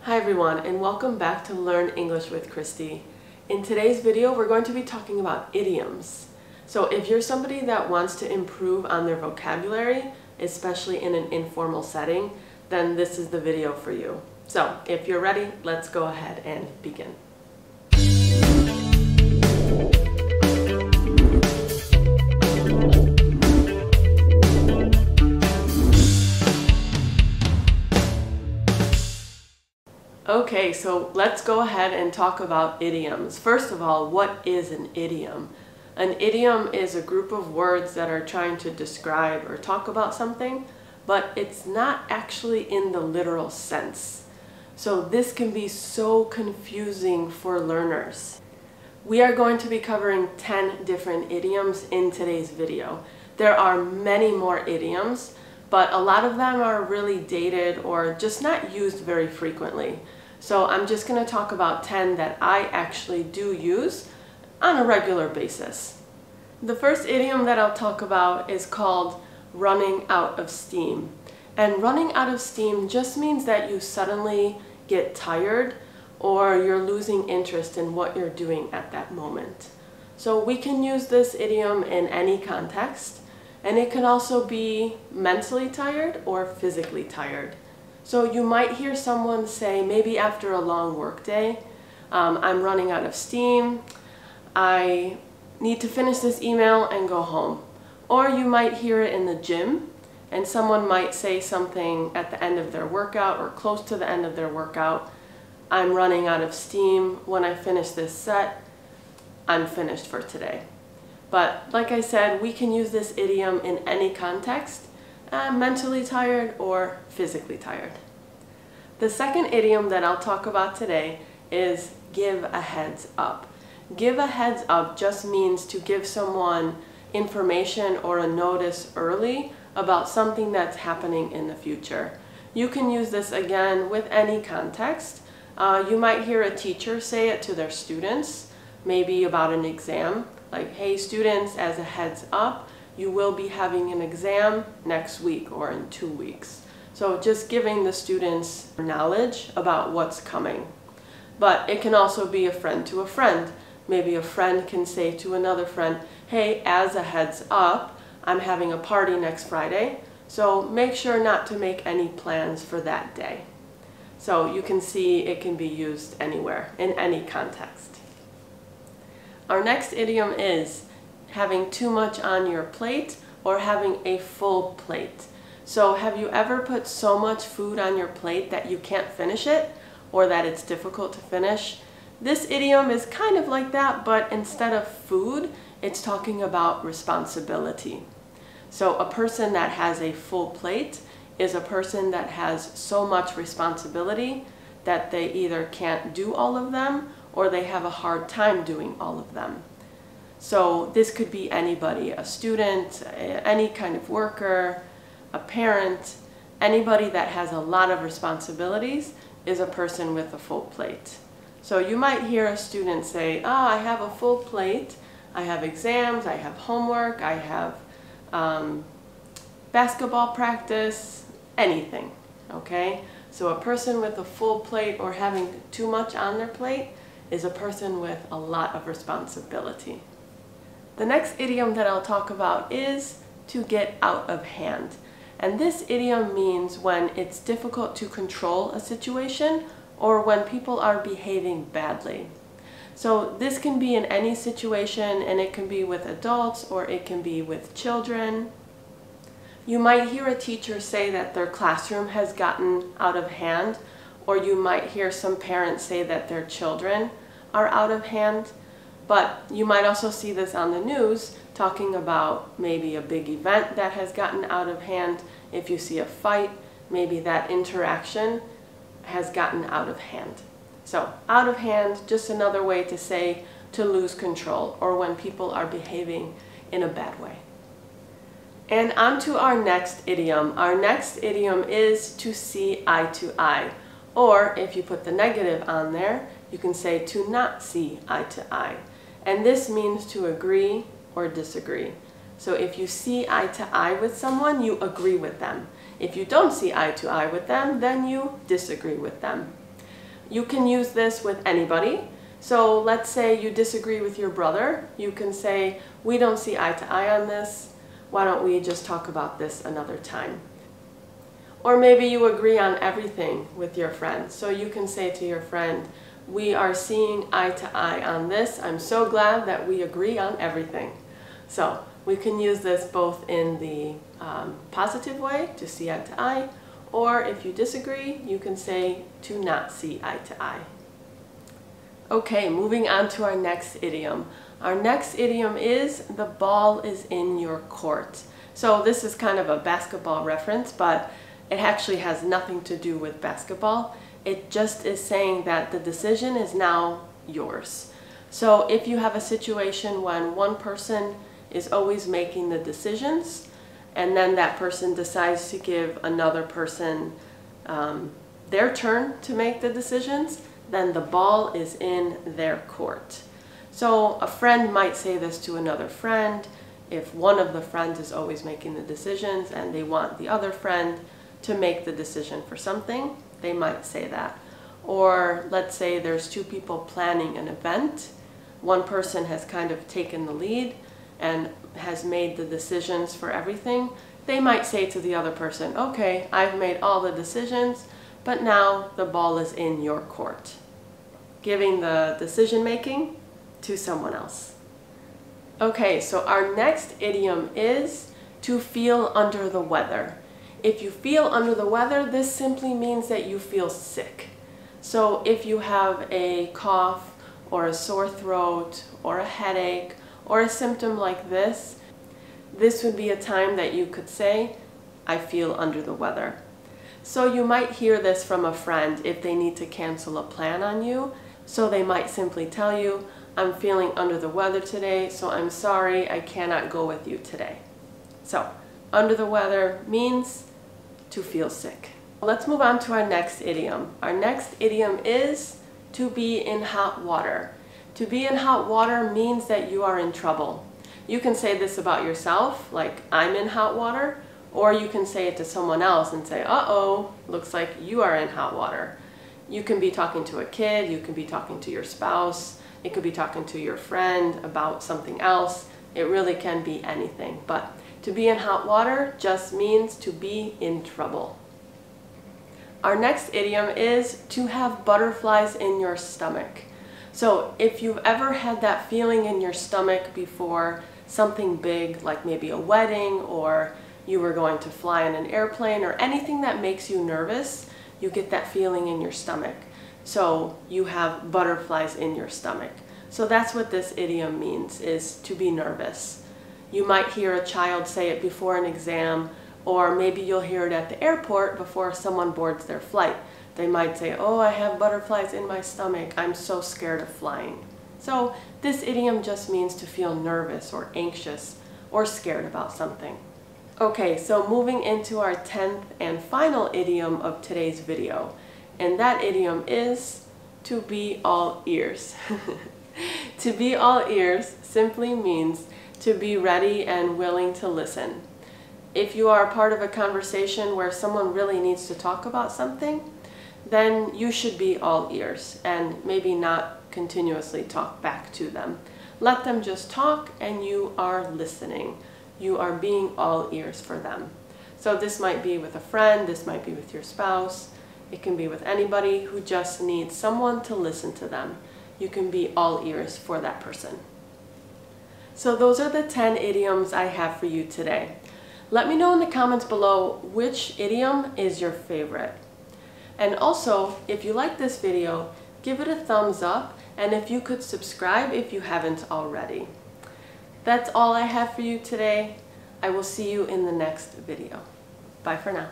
Hi everyone, and welcome back to Learn English with Christy. In today's video, we're going to be talking about idioms. So if you're somebody that wants to improve on their vocabulary, especially in an informal setting, then this is the video for you. So if you're ready, let's go ahead and begin. Okay, so let's go ahead and talk about idioms. First of all, what is an idiom? An idiom is a group of words that are trying to describe or talk about something, but it's not actually in the literal sense. So this can be so confusing for learners. We are going to be covering 10 different idioms in today's video. There are many more idioms, but a lot of them are really dated or just not used very frequently. So I'm just going to talk about 10 that I actually do use on a regular basis. The first idiom that I'll talk about is called running out of steam. And running out of steam just means that you suddenly get tired or you're losing interest in what you're doing at that moment. So we can use this idiom in any context, and it can also be mentally tired or physically tired. So you might hear someone say, maybe after a long work day, I'm running out of steam, I need to finish this email and go home. Or you might hear it in the gym, and someone might say something at the end of their workout or close to the end of their workout, I'm running out of steam, when I finish this set, I'm finished for today. But like I said, we can use this idiom in any context, mentally tired or physically tired. The second idiom that I'll talk about today is give a heads up. Give a heads up just means to give someone information or a notice early about something that's happening in the future. You can use this again with any context. You might hear a teacher say it to their students, maybe about an exam, like, hey students, as a heads up, you will be having an exam next week or in 2 weeks. So just giving the students knowledge about what's coming. But it can also be a friend to a friend. Maybe a friend can say to another friend, hey, as a heads up, I'm having a party next Friday, so make sure not to make any plans for that day. So you can see it can be used anywhere, in any context. Our next idiom is having too much on your plate or having a full plate. So have you ever put so much food on your plate that you can't finish it or that it's difficult to finish? This idiom is kind of like that, but instead of food, it's talking about responsibility. So a person that has a full plate is a person that has so much responsibility that they either can't do all of them or they have a hard time doing all of them. So this could be anybody, a student, any kind of worker, a parent, anybody that has a lot of responsibilities is a person with a full plate. So you might hear a student say, I have a full plate, I have exams, I have homework, I have basketball practice, anything, okay? So a person with a full plate or having too much on their plate is a person with a lot of responsibility. The next idiom that I'll talk about is to get out of hand. And this idiom means when it's difficult to control a situation or when people are behaving badly. So this can be in any situation, and it can be with adults or it can be with children. You might hear a teacher say that their classroom has gotten out of hand, or you might hear some parents say that their children are out of hand. But you might also see this on the news talking about maybe a big event that has gotten out of hand. If you see a fight, maybe that interaction has gotten out of hand. So out of hand, just another way to say to lose control or when people are behaving in a bad way. And on to our next idiom. Our next idiom is to see eye to eye. Or if you put the negative on there, you can say to not see eye to eye. And this means to agree or disagree. So if you see eye to eye with someone, you agree with them. If you don't see eye to eye with them, then you disagree with them. You can use this with anybody. So let's say you disagree with your brother. You can say, we don't see eye to eye on this. Why don't we just talk about this another time? Or maybe you agree on everything with your friend. So you can say to your friend, we are seeing eye to eye on this. I'm so glad that we agree on everything. So we can use this both in the positive way, to see eye to eye, or if you disagree, you can say to not see eye to eye. Okay, moving on to our next idiom. Our next idiom is, the ball is in your court. So this is kind of a basketball reference, but it actually has nothing to do with basketball. It just is saying that the decision is now yours. So if you have a situation when one person is always making the decisions, and then that person decides to give another person their turn to make the decisions, then the ball is in their court. So a friend might say this to another friend. If one of the friends is always making the decisions and they want the other friend to make the decision for something, they might say that. Or let's say there's two people planning an event. One person has kind of taken the lead and has made the decisions for everything. They might say to the other person, okay, I've made all the decisions, but now the ball is in your court, giving the decision making to someone else. Okay, so our next idiom is to feel under the weather. If you feel under the weather, this simply means that you feel sick. So if you have a cough or a sore throat or a headache or a symptom like this, this would be a time that you could say, I feel under the weather. So you might hear this from a friend if they need to cancel a plan on you. So they might simply tell you, I'm feeling under the weather today, so I'm sorry, I cannot go with you today. So under the weather means to feel sick. Let's move on to our next idiom. Our next idiom is to be in hot water. To be in hot water means that you are in trouble. You can say this about yourself, like I'm in hot water, or you can say it to someone else and say, uh-oh, looks like you are in hot water. You can be talking to a kid, you can be talking to your spouse, it could be talking to your friend about something else. It really can be anything. But to be in hot water just means to be in trouble. Our next idiom is to have butterflies in your stomach. So if you've ever had that feeling in your stomach before something big, like maybe a wedding, or you were going to fly in an airplane, or anything that makes you nervous, you get that feeling in your stomach. So you have butterflies in your stomach. So that's what this idiom means, is to be nervous. You might hear a child say it before an exam, or maybe you'll hear it at the airport before someone boards their flight. They might say, oh, I have butterflies in my stomach, I'm so scared of flying. So this idiom just means to feel nervous or anxious or scared about something. Okay, so moving into our 10th and final idiom of today's video. And that idiom is to be all ears. To be all ears simply means to be ready and willing to listen. If you are part of a conversation where someone really needs to talk about something, then you should be all ears and maybe not continuously talk back to them. Let them just talk and you are listening. You are being all ears for them. So this might be with a friend, this might be with your spouse, it can be with anybody who just needs someone to listen to them. You can be all ears for that person. So those are the 10 idioms I have for you today. Let me know in the comments below which idiom is your favorite. And also, if you like this video, give it a thumbs up, and if you could subscribe if you haven't already. That's all I have for you today. I will see you in the next video. Bye for now.